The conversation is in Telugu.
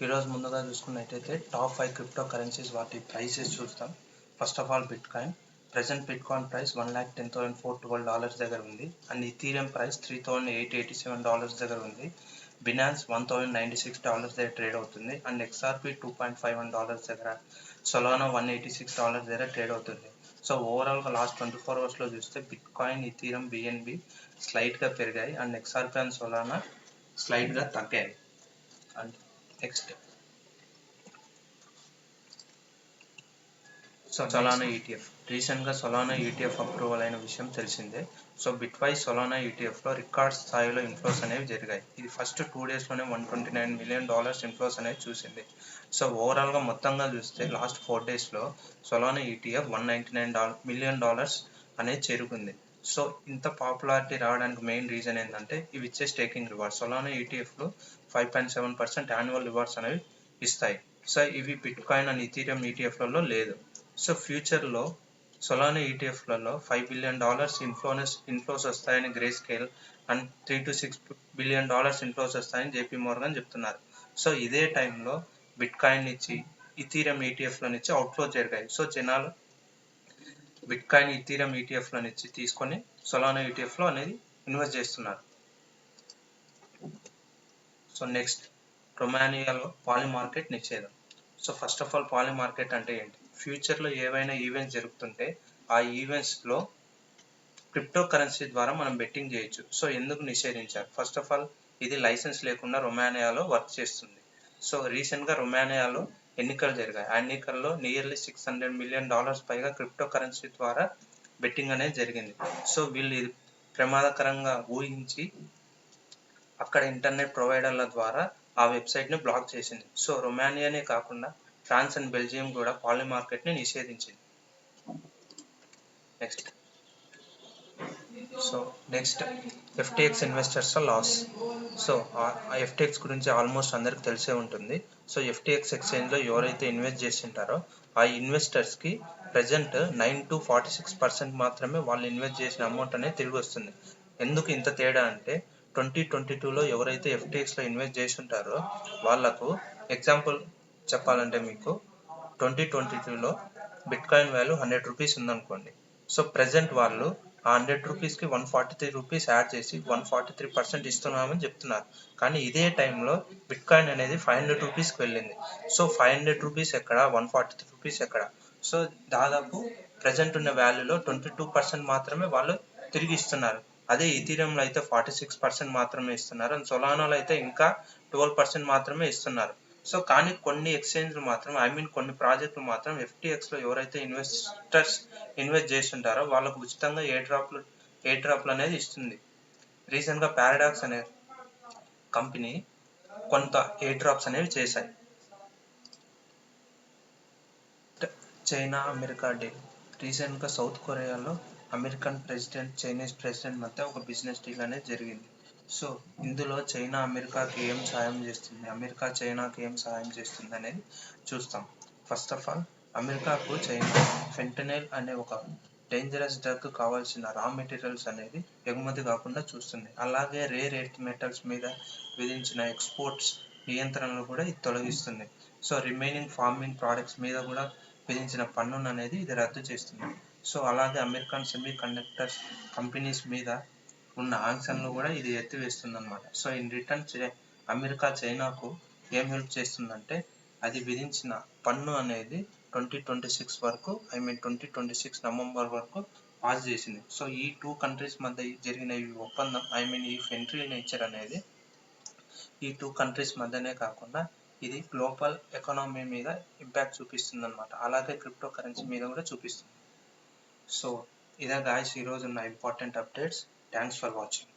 ఈరోజు ముందుగా చూసుకున్నట్టయితే టాప్ 5 క్రిప్టో కరెన్సీస్ వాటి ప్రైసెస్ చూస్తాం. First of all bit coin. Present bit coin price $1,10,412 దగ్గర ఉంది. అండ్ ఇథీరియం ప్రైస్ $3,887 దగ్గర ఉంది. బినాన్స్ $1,096 దగ్గర ట్రేడ్ అవుతుంది. అండ్ XRP $2.51 దగ్గర, సొలానా $186 దగ్గర ట్రేడ్ అవుతుంది. సో ఓవరాల్గా లాస్ట్ 24 అవర్స్లో చూస్తే బిట్ కాయిన్, ఇథీరియం, BNB స్లైట్గా పెరిగాయి అండ్ XRP అండ్ సొలానా స్లైట్గా తగ్గాయి. And next Solana ETF. రీసెంట్గా సొలానా ETF అప్రూవల్ అయిన విషయం తెలిసిందే. సో బిట్వైజ్ సొలానా ETFలో రికార్డ్ స్థాయిలో ఇన్ఫ్లోస్ అనేవి జరిగాయి. ఇది ఫస్ట్ 2 డేస్లోనే $129 మిలియన్ ఇన్ఫ్లోస్ అనేవి చూసింది. సో ఓవరాల్గా మొత్తంగా చూస్తే లాస్ట్ 4 డేస్లో సొలానా ETF $199 మిలియన్ అనేది చేరుకుంది. సో ఇంత పాపులారిటీ రావడానికి మెయిన్ రీజన్ ఏంటంటే ఇవి ఇచ్చే స్టేకింగ్ రివార్డ్స్. సొలానా ETFలో 5.7% యాన్యువల్ రివార్డ్స్ అనేవి ఇస్తాయి. సో ఇవి బిట్ కాయిన్ అండ్ ఇథీరియం ETFలలో లేదు. సో ఫ్యూచర్లో సొలానా ETFలలో $5 బిలియన్ ఇన్ఫ్లోస్ వస్తాయని Grayscale and $3 to $6 billion inflows వస్తాయని JP Morgan చెప్తున్నారు. సో ఇదే టైంలో బిట్ కాయిన్ నుంచి ఇథీరియం ETFలో నుంచి అవుట్ఫ్లో జరిగాయి. సో జనాలు బిట్ కాయిన్, ఇథీరియం ETFలో నుంచి తీసుకొని సొలానా ETFలో అనేది ఇన్వెస్ట్ చేస్తున్నారు. సో నెక్స్ట్, రొమానియాలో పాలి మార్కెట్ నిషేధం. సో ఫస్ట్ ఆఫ్ ఆల్ పాలి మార్కెట్ అంటే ఏంటి? ఫ్యూచర్లో ఏవైనా ఈవెంట్స్ జరుగుతుంటే ఆ ఈవెంట్స్లో క్రిప్టో కరెన్సీ ద్వారా మనం బెట్టింగ్ చేయొచ్చు. సో ఎందుకు నిషేధించారు? ఫస్ట్ ఆఫ్ ఆల్ ఇది లైసెన్స్ లేకుండా రొమానియాలో వర్క్ చేస్తుంది. సో రీసెంట్గా రొమానియాలో ఎన్నికలు జరిగాయి. ఆ ఎన్నికల్లో నియర్లీ $600 మిలియన్ పైగా క్రిప్టో కరెన్సీ ద్వారా బెట్టింగ్ అనేది జరిగింది. సో వీళ్ళు ఇది ప్రమాదకరంగా ఊహించి అక్కడ ఇంటర్నెట్ ప్రొవైడర్ల ద్వారా ఆ వెబ్సైట్ని బ్లాక్ చేసింది. సో రొమానియానే కాకుండా ఫ్రాన్స్ అండ్ బెల్జియం కూడా పాలి మార్కెట్ని నిషేధించింది. Next FTX investors loss. So ఆ FTX గురించి ఆల్మోస్ట్ అందరికి తెలిసే ఉంటుంది. సో FTX ఎక్స్చేంజ్లో ఎవరైతే ఇన్వెస్ట్ చేసింటారో ఆ ఇన్వెస్టర్స్కి ప్రజెంట్ 9 to 46% మాత్రమే వాళ్ళు ఇన్వెస్ట్ చేసిన అమౌంట్ అనేది తిరిగి వస్తుంది. ఎందుకు ఇంత తేడా అంటే 2022లో ఎవరైతే FTXలో ఇన్వెస్ట్ చేసి ఉంటారో వాళ్ళకు ఎగ్జాంపుల్ చెప్పాలంటే మీకు 2022లో బిట్ కాయిన్ వాల్యూ ₹100 ఉందనుకోండి. సో ప్రజెంట్ వాళ్ళు ఆ ₹100కి ₹143 యాడ్ చేసి 143% ఇస్తున్నామని చెప్తున్నారు. కానీ ఇదే టైంలో బిట్ కాయిన్ అనేది ₹500కి వెళ్ళింది. సో ₹500 ఎక్కడ, ₹143 ఎక్కడ? సో దాదాపు ప్రజెంట్ ఉన్న వాల్యూలో 22% మాత్రమే వాళ్ళు తిరిగి ఇస్తున్నారు. అదే ఇథీరియంలో అయితే 46% మాత్రమే ఇస్తున్నారు. అండ్ సొలానాలో అయితే ఇంకా 12% మాత్రమే ఇస్తున్నారు. సో కానీ కొన్ని ఎక్స్చేంజ్లు మాత్రం కొన్ని ప్రాజెక్టులు మాత్రం FTXలో ఎవరైతే ఇన్వెస్టర్స్ ఇన్వెస్ట్ చేస్తుంటారో వాళ్ళకు ఉచితంగా ఎయిర్ డ్రాప్లు అనేది ఇస్తుంది. రీసెంట్గా పారాడాక్స్ అనే కంపెనీ కొంత ఎయిర్ డ్రాప్స్ అనేవి చేశాయి. China America deal. రీసెంట్గా సౌత్ కొరియాలో అమెరికన్ ప్రెసిడెంట్, చైనీస్ ప్రెసిడెంట్ మధ్య ఒక బిజినెస్ డీల్ అనేది జరిగింది. సో ఇందులో చైనా అమెరికాకి ఏం సాయం చేస్తుంది, అమెరికా చైనాకి ఏం సాయం చేస్తుంది అనేది చూస్తాం. ఫస్ట్ ఆఫ్ ఆల్ అమెరికాకు చైనా ఫెంటనైల్ అనే ఒక డేంజరస్ డ్రగ్ కావాల్సిన రా మెటీరియల్స్ అనేది ఎగుమతి కాకుండా చూస్తుంది. అలాగే రేర్ ఎర్త్ మెటల్స్ మీద విధించిన ఎక్స్పోర్ట్స్ నియంత్రణలు కూడా ఇది తొలగిస్తుంది. సో రిమైనింగ్ ఫార్మింగ్ ప్రోడక్ట్స్ మీద కూడా విధించిన పన్నును అనేది ఇది రద్దు చేస్తుంది. సో అలాగే అమెరికన్ సెమీ కండక్టర్స్ కంపెనీస్ మీద ఉన్న ఆంక్షలను కూడా ఇది ఎత్తివేస్తుంది అనమాట. సో ఇన్ రిటర్న్ అమెరికా చైనాకు ఏం హెల్ప్ చేస్తుందంటే అది విధించిన పన్ను అనేది 2026 వరకు 2026 నవంబర్ వరకు పాస్ చేసింది. సో ఈ 2 కంట్రీస్ మధ్య జరిగిన ఈ ఒప్పందం ఈ ఫ్రెండ్లీ నేచర్ అనేది ఈ 2 కంట్రీస్ మధ్యనే కాకుండా ఇది గ్లోబల్ ఎకానమీ మీద ఇంపాక్ట్ చూపిస్తుంది అనమాట. అలాగే క్రిప్టో కరెన్సీ మీద కూడా చూపిస్తుంది. సో ఇదే గాయ్స్ ఈరోజు ఉన్న important updates. Thanks for watching.